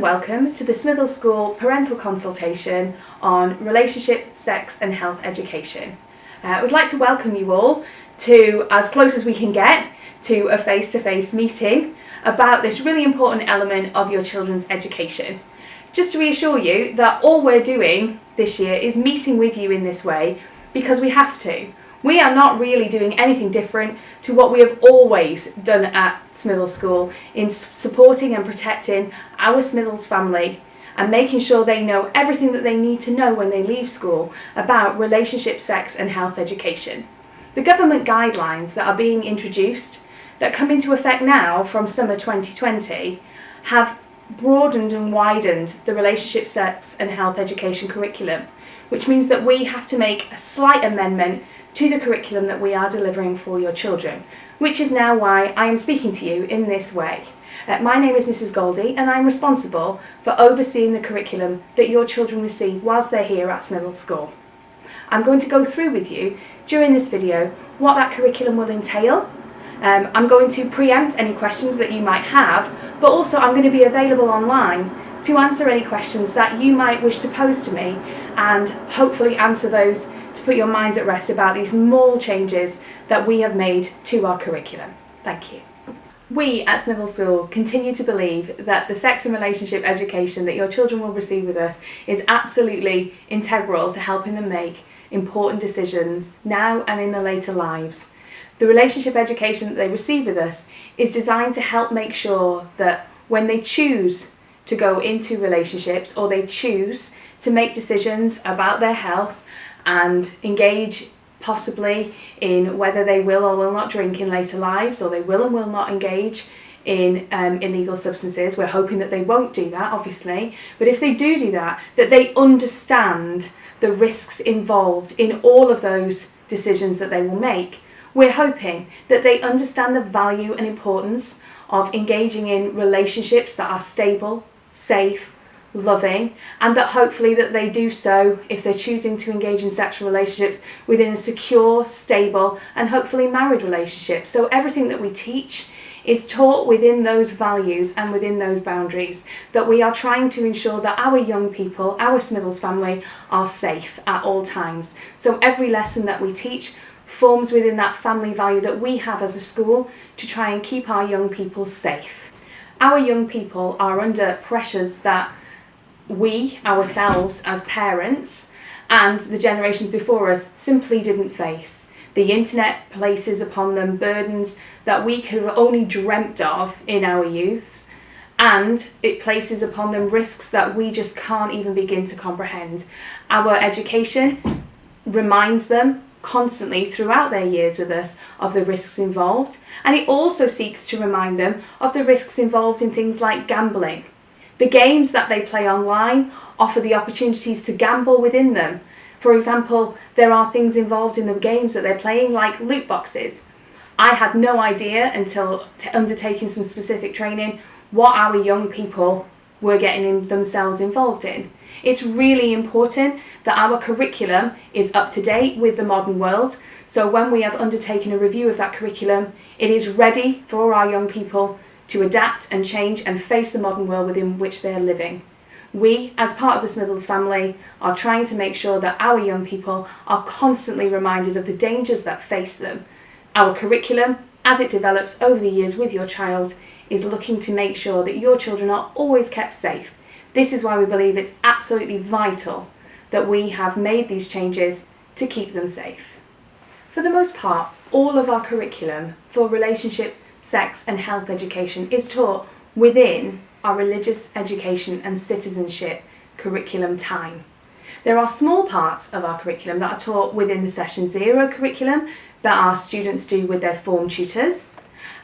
welcome to the Smithills School Parental Consultation on Relationship, Sex and Health Education. We'd like to welcome you all to, as close as we can get, to a face-to-face meeting about this really important element of your children's education. Just to reassure you that all we're doing this year is meeting with you in this way because we have to. We are not really doing anything different to what we have always done at Smithills School in supporting and protecting our Smithills family and making sure they know everything that they need to know when they leave school about relationship, sex and health education. The government guidelines that are being introduced that come into effect now from summer 2020 have broadened and widened the relationship, sex and health education curriculum, which means that we have to make a slight amendment to the curriculum that we are delivering for your children, which is now why I am speaking to you in this way. My name is Mrs. Goldie and I'm responsible for overseeing the curriculum that your children receive whilst they're here at Smithills School. I'm going to go through with you during this video what that curriculum will entail. I'm going to preempt any questions that you might have, but also I'm going to be available online to answer any questions that you might wish to pose to me and hopefully answer those to put your minds at rest about these small changes that we have made to our curriculum. Thank you. We at Smithills School continue to believe that the sex and relationship education that your children will receive with us is absolutely integral to helping them make important decisions now and in their later lives. The relationship education that they receive with us is designed to help make sure that when they choose to go into relationships or they choose to make decisions about their health and engage possibly in whether they will or will not drink in later lives, or they will and will not engage in illegal substances. We're hoping that they won't do that, obviously, but if they do that, that they understand the risks involved in all of those decisions that they will make. We're hoping that they understand the value and importance of engaging in relationships that are stable, safe, loving, and that hopefully that they do so if they're choosing to engage in sexual relationships within a secure, stable and hopefully married relationship. So everything that we teach is taught within those values and within those boundaries, that we are trying to ensure that our young people, our Smithills family, are safe at all times. So every lesson that we teach forms within that family value that we have as a school to try and keep our young people safe. Our young people are under pressures that we ourselves as parents and the generations before us simply didn't face. The internet places upon them burdens that we could have only dreamt of in our youths, and it places upon them risks that we just can't even begin to comprehend. Our education reminds them constantly throughout their years with us of the risks involved, and it also seeks to remind them of the risks involved in things like gambling. The games that they play online offer the opportunities to gamble within them. For example, there are things involved in the games that they're playing like loot boxes. I had no idea until undertaking some specific training what our young people were getting themselves involved in. It's really important that our curriculum is up to date with the modern world. So when we have undertaken a review of that curriculum, it is ready for our young people to adapt and change and face the modern world within which they are living. We, as part of the Smithills family, are trying to make sure that our young people are constantly reminded of the dangers that face them. Our curriculum, as it develops over the years with your child, is looking to make sure that your children are always kept safe. This is why we believe it's absolutely vital that we have made these changes to keep them safe. For the most part, all of our curriculum for relationship, sex and health education is taught within our religious education and citizenship curriculum time. There are small parts of our curriculum that are taught within the Session Zero curriculum that our students do with their form tutors,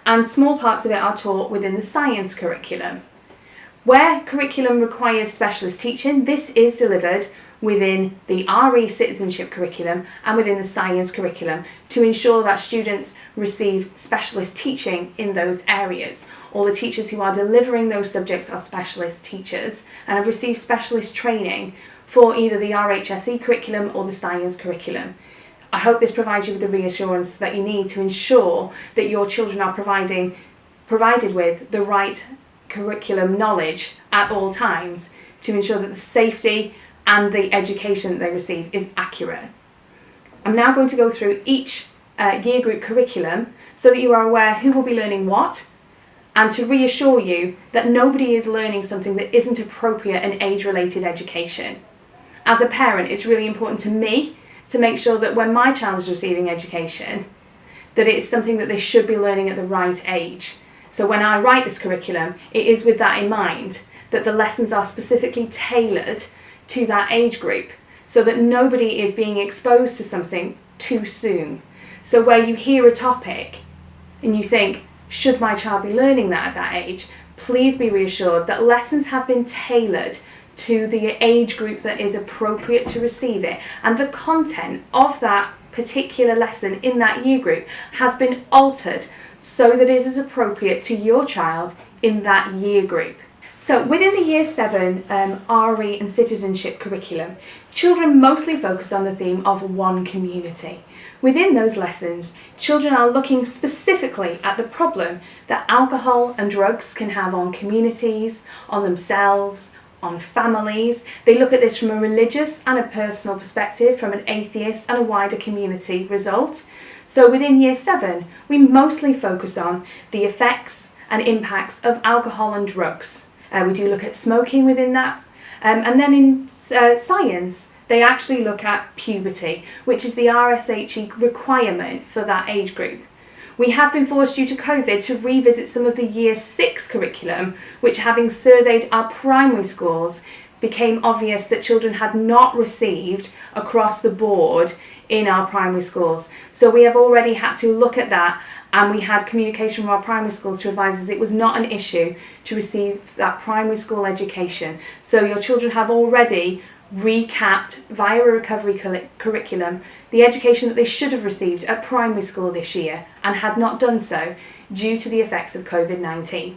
and small parts of it are taught within the science curriculum. Where curriculum requires specialist teaching, this is delivered within the RE citizenship curriculum and within the science curriculum to ensure that students receive specialist teaching in those areas. All the teachers who are delivering those subjects are specialist teachers and have received specialist training for either the RHSE curriculum or the science curriculum. I hope this provides you with the reassurance that you need to ensure that your children are provided with the right curriculum knowledge at all times to ensure that the safety and the education that they receive is accurate. I'm now going to go through each year group curriculum so that you are aware who will be learning what, and to reassure you that nobody is learning something that isn't appropriate and age-related education. As a parent, it's really important to me to make sure that when my child is receiving education, that it's something that they should be learning at the right age. So when I write this curriculum, it is with that in mind, that the lessons are specifically tailored to that age group, so that nobody is being exposed to something too soon. So where you hear a topic and you think, should my child be learning that at that age? Please be reassured that lessons have been tailored to the age group that is appropriate to receive it, and the content of that particular lesson in that year group has been altered so that it is appropriate to your child in that year group. So within the Year 7 RE and citizenship curriculum, children mostly focus on the theme of one community. Within those lessons, children are looking specifically at the problem that alcohol and drugs can have on communities, on themselves, on families. They look at this from a religious and a personal perspective, from an atheist and a wider community result. So within Year 7, we mostly focus on the effects and impacts of alcohol and drugs. We do look at smoking within that. And then in science, they actually look at puberty, which is the RSHE requirement for that age group. We have been forced due to COVID to revisit some of the Year 6 curriculum, which, having surveyed our primary schools, became obvious that children had not received across the board in our primary schools. So we have already had to look at that, and we had communication from our primary schools to advise us it was not an issue to receive that primary school education. So your children have already recapped via a recovery curriculum the education that they should have received at primary school this year and had not done so due to the effects of COVID-19.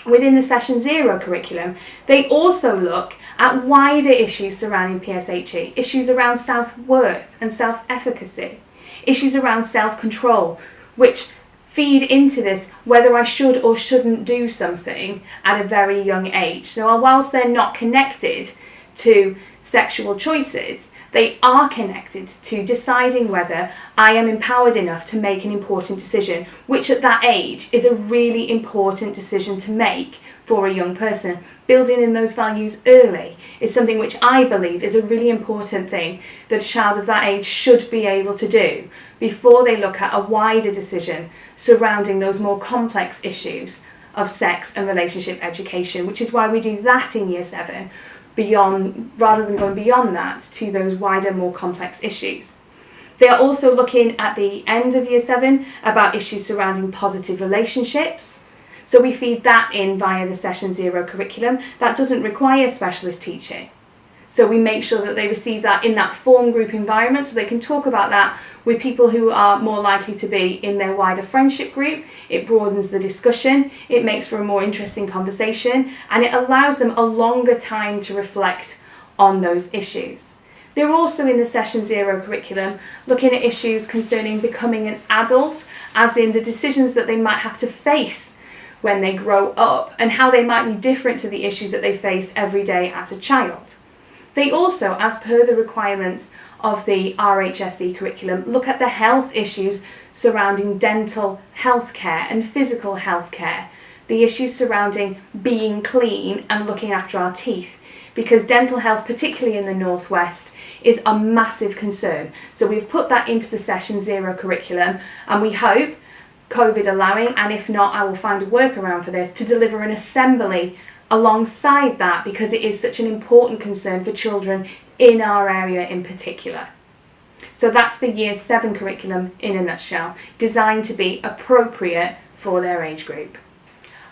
Within the Session 0 curriculum, they also look at wider issues surrounding PSHE, issues around self-worth and self-efficacy, issues around self-control, which feed into this whether I should or shouldn't do something at a very young age. So whilst they're not connected to sexual choices, they are connected to deciding whether I am empowered enough to make an important decision, which at that age is a really important decision to make for a young person. Building in those values early is something which I believe is a really important thing that a child of that age should be able to do before they look at a wider decision surrounding those more complex issues of sex and relationship education, which is why we do that in Year 7, rather than going beyond that to those wider, more complex issues. They are also looking at the end of Year 7 about issues surrounding positive relationships. So we feed that in via the Session 0 curriculum. That doesn't require specialist teaching. So we make sure that they receive that in that form group environment so they can talk about that with people who are more likely to be in their wider friendship group. It broadens the discussion, it makes for a more interesting conversation, and it allows them a longer time to reflect on those issues. They're also in the Session 0 curriculum looking at issues concerning becoming an adult, as in the decisions that they might have to face when they grow up and how they might be different to the issues that they face every day as a child. They also, as per the requirements of the RHSE curriculum, look at the health issues surrounding dental healthcare and physical healthcare, the issues surrounding being clean and looking after our teeth, because dental health, particularly in the Northwest, is a massive concern. So we've put that into the Session 0 curriculum, and we hope, COVID allowing, and if not, I will find a workaround for this, to deliver an assembly alongside that, because it is such an important concern for children in our area in particular. So that's the Year 7 curriculum in a nutshell, designed to be appropriate for their age group.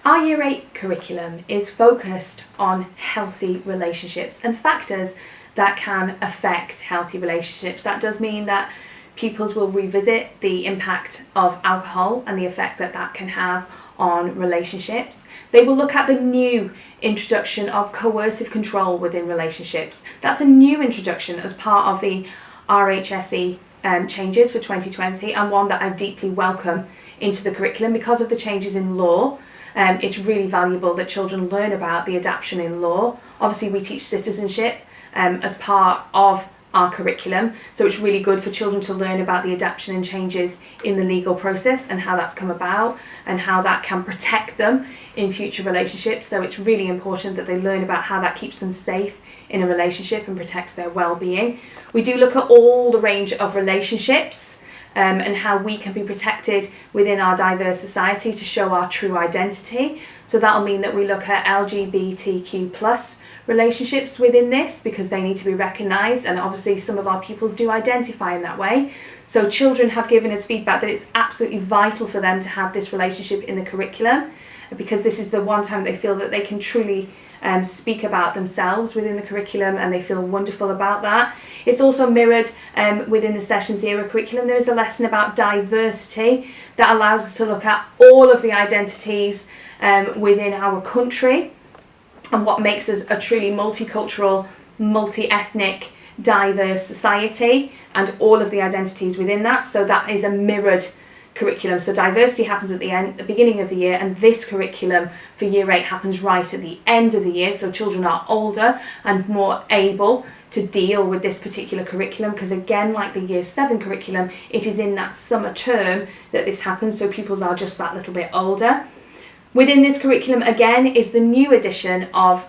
Our Year 8 curriculum is focused on healthy relationships and factors that can affect healthy relationships. That does mean that pupils will revisit the impact of alcohol and the effect that that can have on relationships. They will look at the new introduction of coercive control within relationships. That's a new introduction as part of the RHSE changes for 2020, and one that I deeply welcome into the curriculum because of the changes in law it's really valuable that children learn about the adaptation in law. Obviously we teach citizenship as part of our curriculum, so it's really good for children to learn about the adaptation and changes in the legal process and how that's come about and how that can protect them in future relationships. So it's really important that they learn about how that keeps them safe in a relationship and protects their well-being. We do look at all the range of relationships and how we can be protected within our diverse society to show our true identity. So that'll mean that we look at LGBTQ plus relationships within this, because they need to be recognised, and obviously some of our pupils do identify in that way. So children have given us feedback that it's absolutely vital for them to have this relationship in the curriculum, because this is the one time they feel that they can truly speak about themselves within the curriculum, and they feel wonderful about that. It's also mirrored within the Session 0 curriculum. There is a lesson about diversity that allows us to look at all of the identities within our country and what makes us a truly multicultural, multi-ethnic, diverse society, and all of the identities within that. So that is a mirrored curriculum. So diversity happens at the beginning of the year, and this curriculum for Year 8 happens right at the end of the year, so children are older and more able to deal with this particular curriculum, because again, like the Year 7 curriculum, it is in that summer term that this happens, so pupils are just that little bit older. Within this curriculum, again, is the new addition of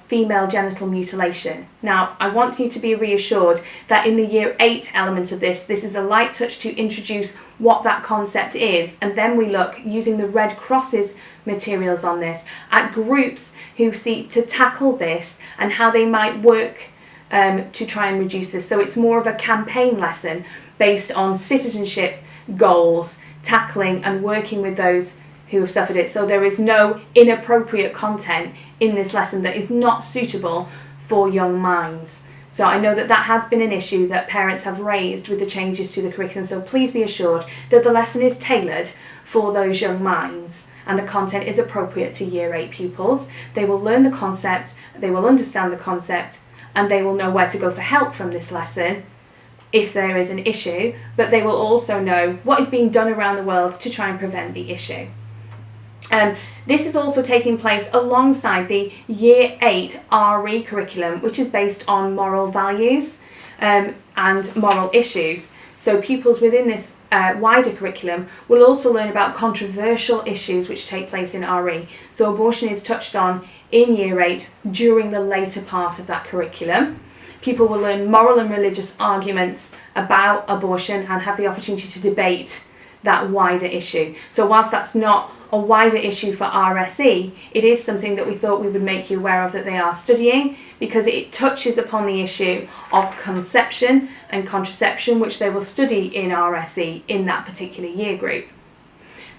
female genital mutilation. Now, I want you to be reassured that in the Year 8 element of this is a light touch to introduce what that concept is, and then we look, using the Red Cross's materials on this, at groups who seek to tackle this and how they might work to try and reduce this. So it's more of a campaign lesson based on citizenship goals, tackling and working with those who have suffered it. So there is no inappropriate content in this lesson that is not suitable for young minds. So I know that that has been an issue that parents have raised with the changes to the curriculum, so please be assured that the lesson is tailored for those young minds and the content is appropriate to Year 8 pupils. They will learn the concept, they will understand the concept, and they will know where to go for help from this lesson if there is an issue, but they will also know what is being done around the world to try and prevent the issue. This is also taking place alongside the Year 8 RE curriculum, which is based on moral values and moral issues. So pupils within this wider curriculum will also learn about controversial issues which take place in RE. So abortion is touched on in Year 8 during the later part of that curriculum. People will learn moral and religious arguments about abortion and have the opportunity to debate that wider issue. So whilst that's not a wider issue for RSE, it is something that we thought we would make you aware of that they are studying, because it touches upon the issue of conception and contraception, which they will study in RSE in that particular year group.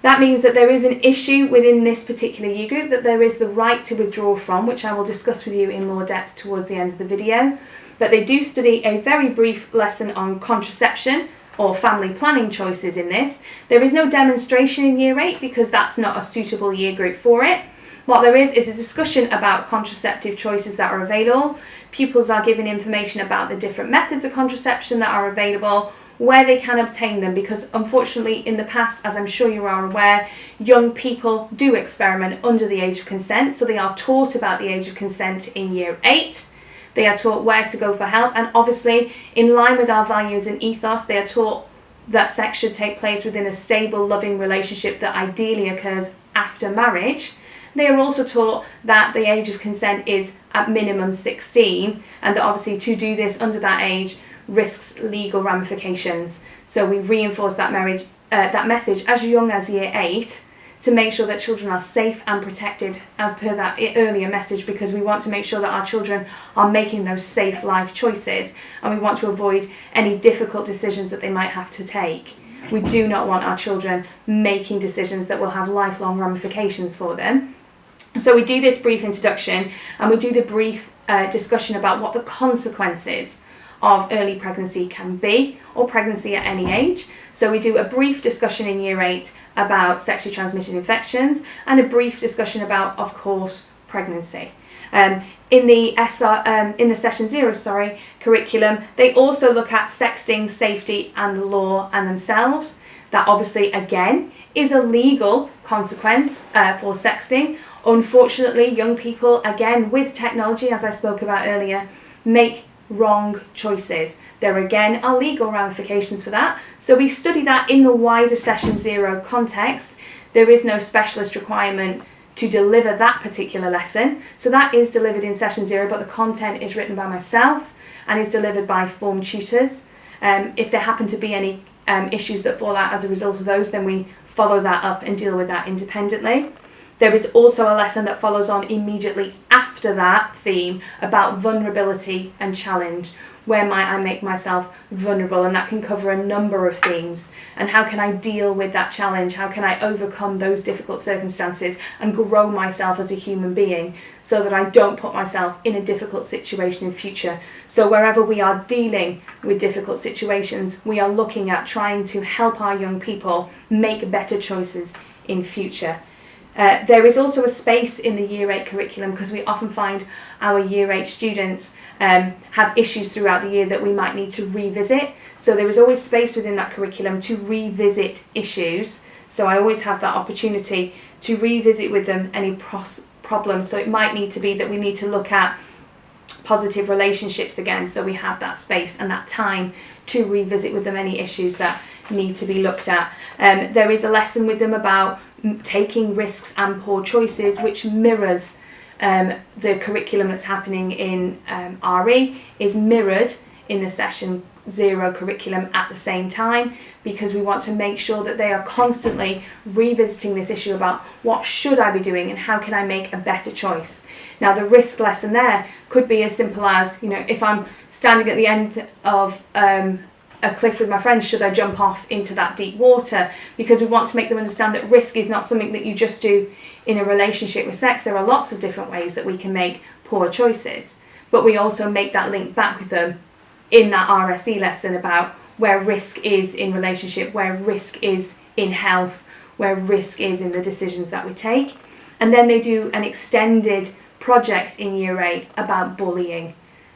That means that there is an issue within this particular year group that there is the right to withdraw from, which I will discuss with you in more depth towards the end of the video. But they do study a very brief lesson on contraception or family planning choices in this. There is no demonstration in Year 8 because that's not a suitable year group for it. What there is a discussion about contraceptive choices that are available. Pupils are given information about the different methods of contraception that are available, where they can obtain them, because unfortunately in the past, as I'm sure you are aware, young people do experiment under the age of consent, so they are taught about the age of consent in Year 8. They are taught where to go for help, and obviously in line with our values and ethos, they are taught that sex should take place within a stable, loving relationship that ideally occurs after marriage. They are also taught that the age of consent is at minimum 16, and that obviously to do this under that age risks legal ramifications. So we reinforce that message as young as Year 8 to make sure that children are safe and protected as per that earlier message, because we want to make sure that our children are making those safe life choices, and we want to avoid any difficult decisions that they might have to take. We do not want our children making decisions that will have lifelong ramifications for them. So we do this brief introduction, and we do the brief discussion about what the consequences of early pregnancy can be, or pregnancy at any age. So we do a brief discussion in Year 8 about sexually transmitted infections, and a brief discussion about, of course, pregnancy. In the Session 0 curriculum, they also look at sexting, safety and the law and themselves. That obviously, again, is a legal consequence for sexting. Unfortunately, young people, again, with technology, as I spoke about earlier, make wrong choices. There again are legal ramifications for that. So we study that in the wider Session 0 context. There is no specialist requirement to deliver that particular lesson. So that is delivered in Session 0, but the content is written by myself and is delivered by form tutors. If there happen to be any issues that fall out as a result of those, then we follow that up and deal with that independently. There is also a lesson that follows on immediately after that theme about vulnerability and challenge. Where might I make myself vulnerable? And that can cover a number of themes. And how can I deal with that challenge? How can I overcome those difficult circumstances and grow myself as a human being so that I don't put myself in a difficult situation in future? So wherever we are dealing with difficult situations, we are looking at trying to help our young people make better choices in future. There is also a space in the Year 8 curriculum because we often find our Year 8 students have issues throughout the year that we might need to revisit. So there is always space within that curriculum to revisit issues. So I always have that opportunity to revisit with them any problems. So it might need to be that we need to look at positive relationships again. So we have that space and that time to revisit with them any issues that need to be looked at. There is a lesson with them about taking risks and poor choices, which mirrors the curriculum that's happening in RE, is mirrored in the Session 0 curriculum at the same time, because we want to make sure that they are constantly revisiting this issue about what should I be doing and how can I make a better choice. Now the risk lesson there could be as simple as, if I'm standing at the end of a cliff with my friends, should I jump off into that deep water? Because we want to make them understand that risk is not something that you just do in a relationship with sex. There are lots of different ways that we can make poor choices, but we also make that link back with them in that RSE lesson about where risk is in relationship, where risk is in health, where risk is in the decisions that we take. And then they do an extended project in Year 8 about bullying,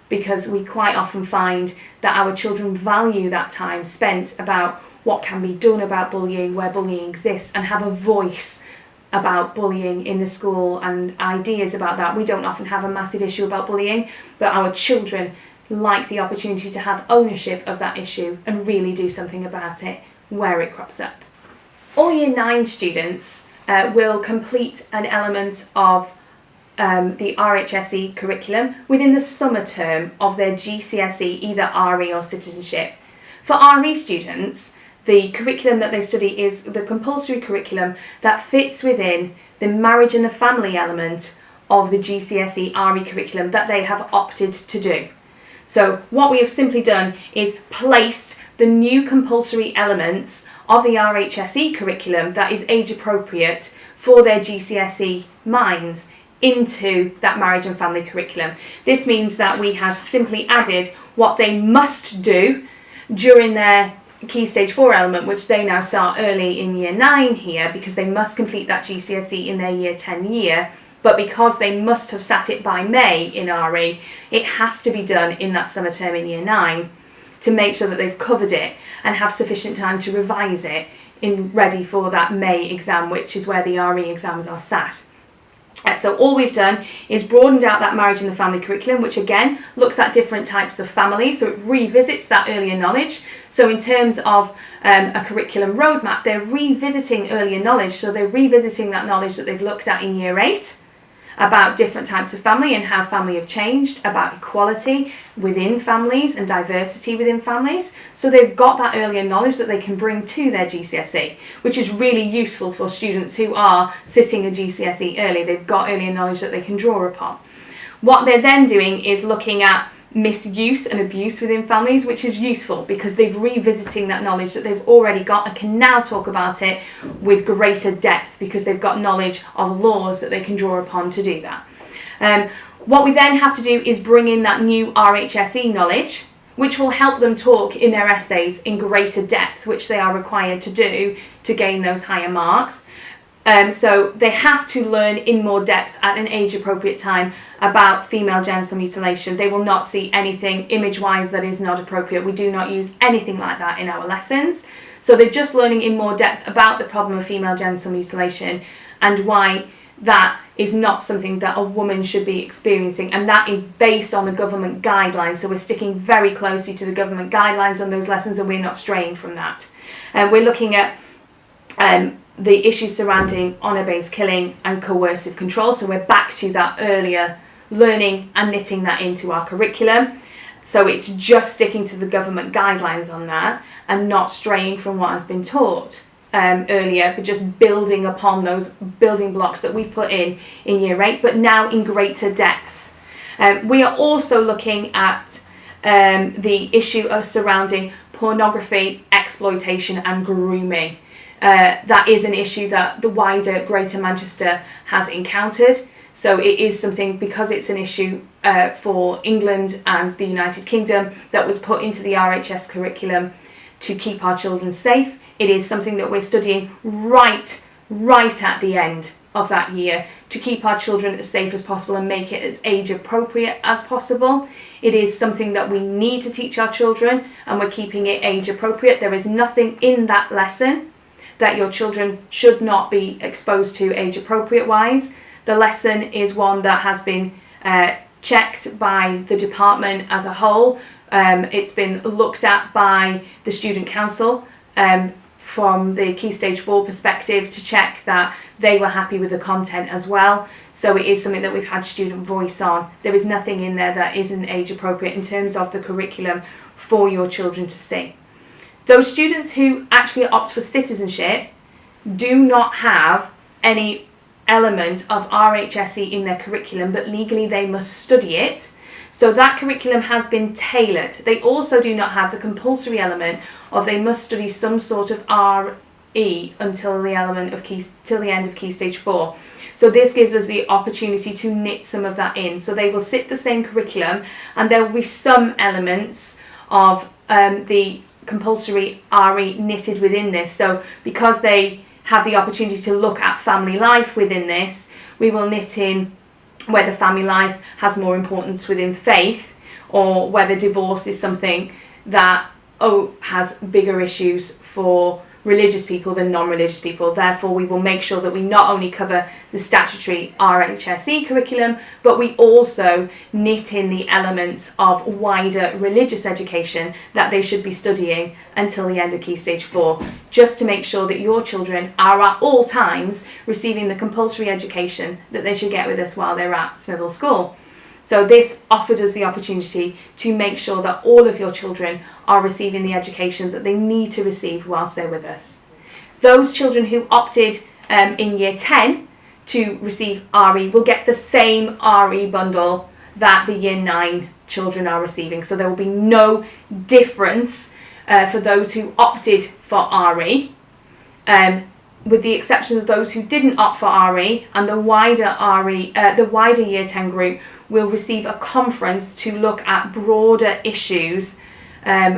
because we quite often find that our children value that time spent about what can be done about bullying, where bullying exists, and have a voice about bullying in the school and ideas about that. We don't often have a massive issue about bullying, but our children like the opportunity to have ownership of that issue and really do something about it where it crops up. All Year 9 students will complete an element of the RHSE curriculum within the summer term of their GCSE, either RE or citizenship. For RE students, the curriculum that they study is the compulsory curriculum that fits within the marriage and the family element of the GCSE RE curriculum that they have opted to do. So what we have simply done is placed the new compulsory elements of the RHSE curriculum that is age appropriate for their GCSE minds into that marriage and family curriculum. This means that we have simply added what they must do during their Key Stage 4 element, which they now start early in Year 9 here, because they must complete that GCSE in their Year 10 year. But because they must have sat it by May in RE, it has to be done in that summer term in Year 9 to make sure that they've covered it and have sufficient time to revise it ready for that May exam, which is where the RE exams are sat. So all we've done is broadened out that marriage and the family curriculum, which again looks at different types of families, so it revisits that earlier knowledge. So in terms of a curriculum roadmap, they're revisiting earlier knowledge, so they're revisiting that knowledge that they've looked at in Year 8 about different types of family and how family have changed, about equality within families and diversity within families. So they've got that earlier knowledge that they can bring to their GCSE, which is really useful for students who are sitting a GCSE early. They've got earlier knowledge that they can draw upon. What they're then doing is looking at misuse and abuse within families, which is useful because they've revisiting that knowledge that they've already got and can now talk about it with greater depth because they've got knowledge of laws that they can draw upon to do that. What we then have to do is bring in that new RHSE knowledge, which will help them talk in their essays in greater depth, which they are required to do to gain those higher marks. So they have to learn in more depth at an age-appropriate time about female genital mutilation. They will not see anything image-wise that is not appropriate. We do not use anything like that in our lessons. So they're just learning in more depth about the problem of female genital mutilation and why that is not something that a woman should be experiencing, and that is based on the government guidelines. So we're sticking very closely to the government guidelines on those lessons, and we're not straying from that. We're looking at the issues surrounding honour-based killing and coercive control. So we're back to that earlier learning and knitting that into our curriculum. So it's just sticking to the government guidelines on that and not straying from what has been taught earlier, but just building upon those building blocks that we've put in Year 8, but now in greater depth. We are also looking at the issue of surrounding pornography, exploitation and grooming. That is an issue that the wider Greater Manchester has encountered. So it is something, because it's an issue for England and the United Kingdom, that was put into the RHS curriculum to keep our children safe. It is something that we're studying right at the end of that year to keep our children as safe as possible and make it as age appropriate as possible. It is something that we need to teach our children, and we're keeping it age appropriate. There is nothing in that lesson that your children should not be exposed to age appropriate wise. The lesson is one that has been checked by the department as a whole. It's been looked at by the student council from the Key Stage 4 perspective to check that they were happy with the content as well. So it is something that we've had student voice on. There is nothing in there that isn't age appropriate in terms of the curriculum for your children to see. Those students who actually opt for citizenship do not have any element of RHSE in their curriculum, but legally they must study it. So that curriculum has been tailored. They also do not have the compulsory element of they must study some sort of RE until the end of Key Stage 4. So this gives us the opportunity to knit some of that in. So they will sit the same curriculum, and there will be some elements of the compulsory RE knitted within this. So because they have the opportunity to look at family life within this, we will knit in whether family life has more importance within faith, or whether divorce is something that has bigger issues for religious people than non-religious people. Therefore, we will make sure that we not only cover the statutory RHSE curriculum, but we also knit in the elements of wider religious education that they should be studying until the end of Key Stage 4, just to make sure that your children are at all times receiving the compulsory education that they should get with us while they're at Smithills School. So this offered us the opportunity to make sure that all of your children are receiving the education that they need to receive whilst they're with us. Those children who opted in Year 10 to receive RE will get the same RE bundle that the Year 9 children are receiving. So there will be no difference for those who opted for RE, with the exception of those who didn't opt for RE, and the wider Year 10 group will receive a conference to look at broader issues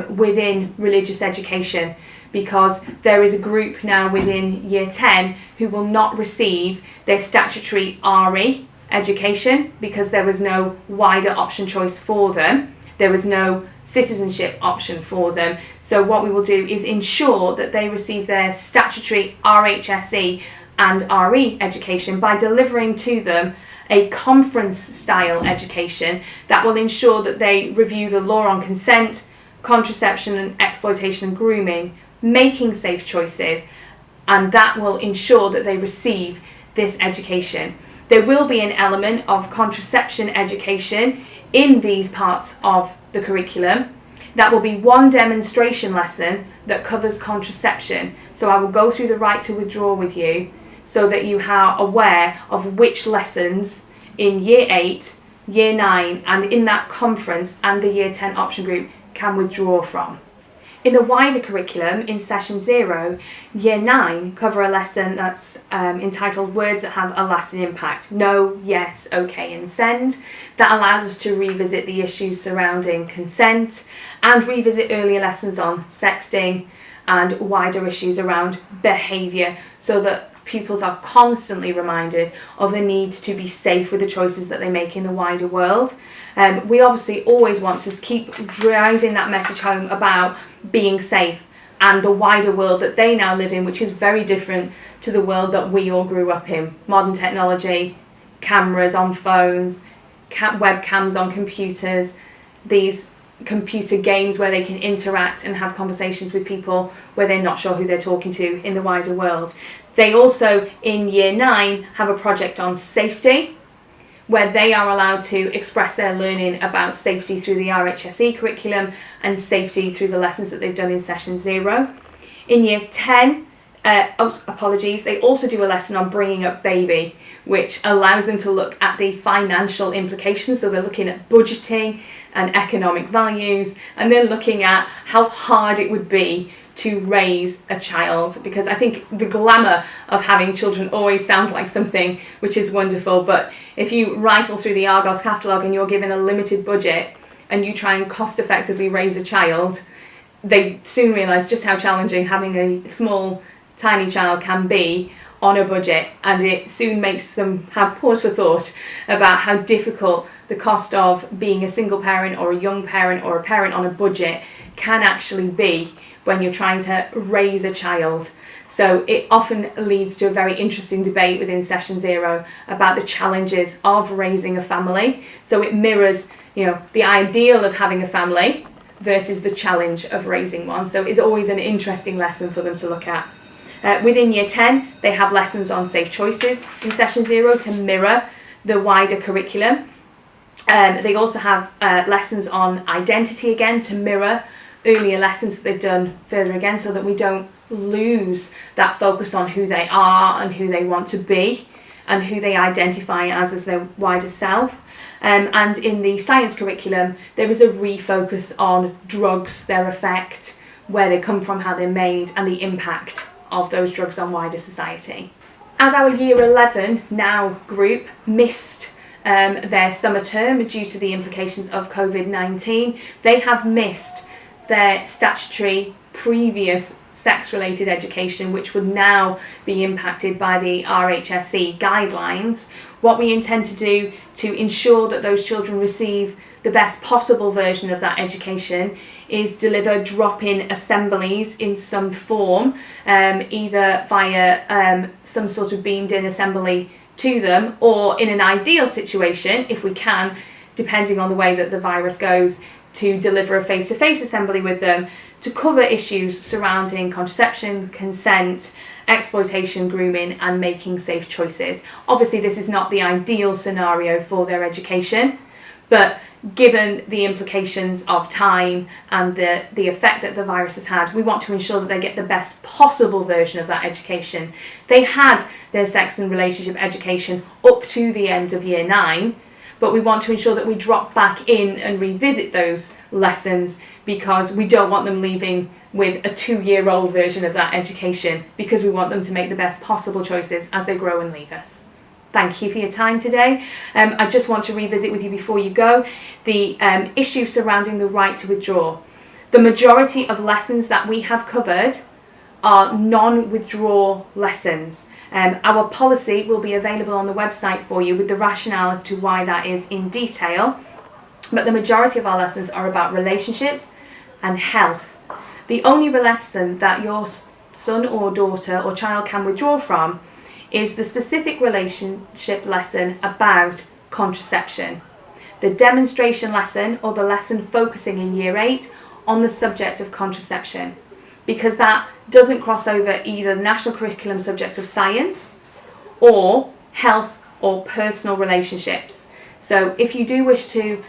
within religious education, because there is a group now within Year 10 who will not receive their statutory RE education because there was no wider option choice for them. There was no citizenship option for them. So what we will do is ensure that they receive their statutory RHSE and RE education by delivering to them a conference style education that will ensure that they review the law on consent, contraception and exploitation and grooming, making safe choices, and that will ensure that they receive this education. There will be an element of contraception education in these parts of the curriculum. That will be one demonstration lesson that covers contraception. So I will go through the right to withdraw with you so that you are aware of which lessons in Year 8, Year 9 and in that conference and the Year 10 option group can withdraw from. In the wider curriculum, in Session 0, Year 9 cover a lesson that's entitled Words That Have a Lasting Impact. No, yes, okay and send. That allows us to revisit the issues surrounding consent and revisit earlier lessons on sexting and wider issues around behaviour, so that pupils are constantly reminded of the need to be safe with the choices that they make in the wider world. We obviously always want to keep driving that message home about being safe and the wider world that they now live in, which is very different to the world that we all grew up in. Modern technology, cameras on phones, webcams on computers, these computer games where they can interact and have conversations with people where they're not sure who they're talking to in the wider world. They also, in Year 9, have a project on safety, where they are allowed to express their learning about safety through the RHSE curriculum and safety through the lessons that they've done in Session 0. In Year 10, they also do a lesson on bringing up baby, which allows them to look at the financial implications. So they're looking at budgeting and economic values, and they're looking at how hard it would be to raise a child, because I think the glamour of having children always sounds like something which is wonderful, but if you rifle through the Argos catalogue and you're given a limited budget and you try and cost effectively raise a child, they soon realise just how challenging having a small tiny child can be on a budget, and it soon makes them have pause for thought about how difficult the cost of being a single parent or a young parent or a parent on a budget can actually be when you're trying to raise a child. So it often leads to a very interesting debate within Session 0 about the challenges of raising a family. So it mirrors, the ideal of having a family versus the challenge of raising one. So it's always an interesting lesson for them to look at. Within Year 10, they have lessons on safe choices in Session 0 to mirror the wider curriculum. They also have lessons on identity again to mirror earlier lessons that they've done further again, so that we don't lose that focus on who they are and who they want to be and who they identify as their wider self. And in the science curriculum, there is a refocus on drugs, their effect, where they come from, how they're made, and the impact of those drugs on wider society. As our Year 11 now group missed their summer term due to the implications of COVID-19, they have missed their statutory previous sex-related education, which would now be impacted by the RHSE guidelines. What we intend to do to ensure that those children receive the best possible version of that education is deliver drop-in assemblies in some form, either via some sort of beamed-in assembly to them, or in an ideal situation, if we can, depending on the way that the virus goes, to deliver a face-to-face assembly with them to cover issues surrounding contraception, consent, exploitation, grooming, and making safe choices. Obviously, this is not the ideal scenario for their education, but given the implications of time and the effect that the virus has had, we want to ensure that they get the best possible version of that education. They had their sex and relationship education up to the end of Year 9, but we want to ensure that we drop back in and revisit those lessons, because we don't want them leaving with a 2-year-old version of that education, because we want them to make the best possible choices as they grow and leave us. Thank you for your time today. I just want to revisit with you before you go the issue surrounding the right to withdraw. The majority of lessons that we have covered are non-withdrawal lessons. Our policy will be available on the website for you with the rationale as to why that is in detail, but the majority of our lessons are about relationships and health. The only lesson that your son or daughter or child can withdraw from is the specific relationship lesson about contraception, the demonstration lesson or the lesson focusing in Year 8 on the subject of contraception, because that doesn't cross over either the national curriculum subject of science or health or personal relationships. So if you do wish to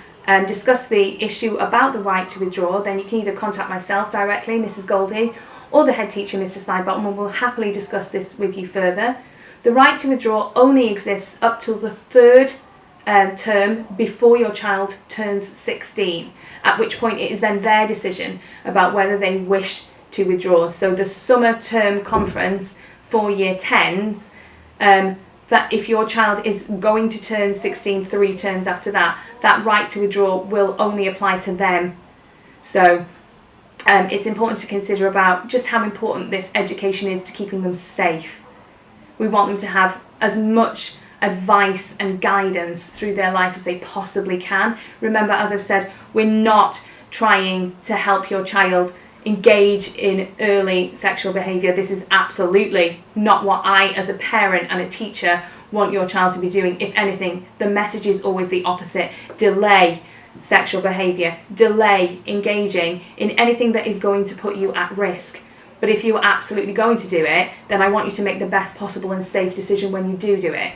discuss the issue about the right to withdraw, then you can either contact myself directly, Mrs. Goldie, or the head teacher, Mr. Sidebottom, and we'll happily discuss this with you further. The right to withdraw only exists up till the 3rd term before your child turns 16, at which point it is then their decision about whether they wish to withdraw. So the summer term conference for Year 10s, that if your child is going to turn 16 3 terms after that, that right to withdraw will only apply to them. So it's important to consider about just how important this education is to keeping them safe We want them to have as much advice and guidance through their life as they possibly can. Remember, as I've said, we're not trying to help your child engage in early sexual behaviour. This is absolutely not what I, as a parent and a teacher, want your child to be doing. If anything, the message is always the opposite. Delay sexual behaviour. Delay engaging in anything that is going to put you at risk. But if you're absolutely going to do it, then I want you to make the best possible and safe decision when you do it.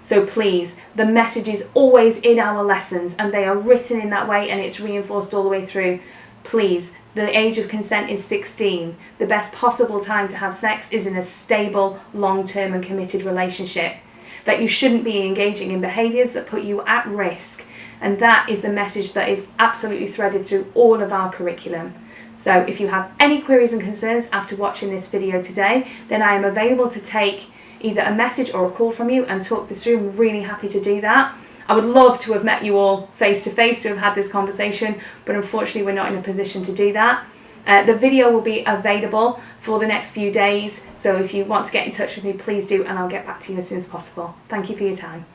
So please, the message is always in our lessons, and they are written in that way, and it's reinforced all the way through. Please, the age of consent is 16. The best possible time to have sex is in a stable, long-term and committed relationship. That you shouldn't be engaging in behaviours that put you at risk. And that is the message that is absolutely threaded through all of our curriculum. So if you have any queries and concerns after watching this video today, then I am available to take either a message or a call from you and talk this through. I'm really happy to do that. I would love to have met you all face to face to have had this conversation, but unfortunately we're not in a position to do that. The video will be available for the next few days, so if you want to get in touch with me, please do, and I'll get back to you as soon as possible. Thank you for your time.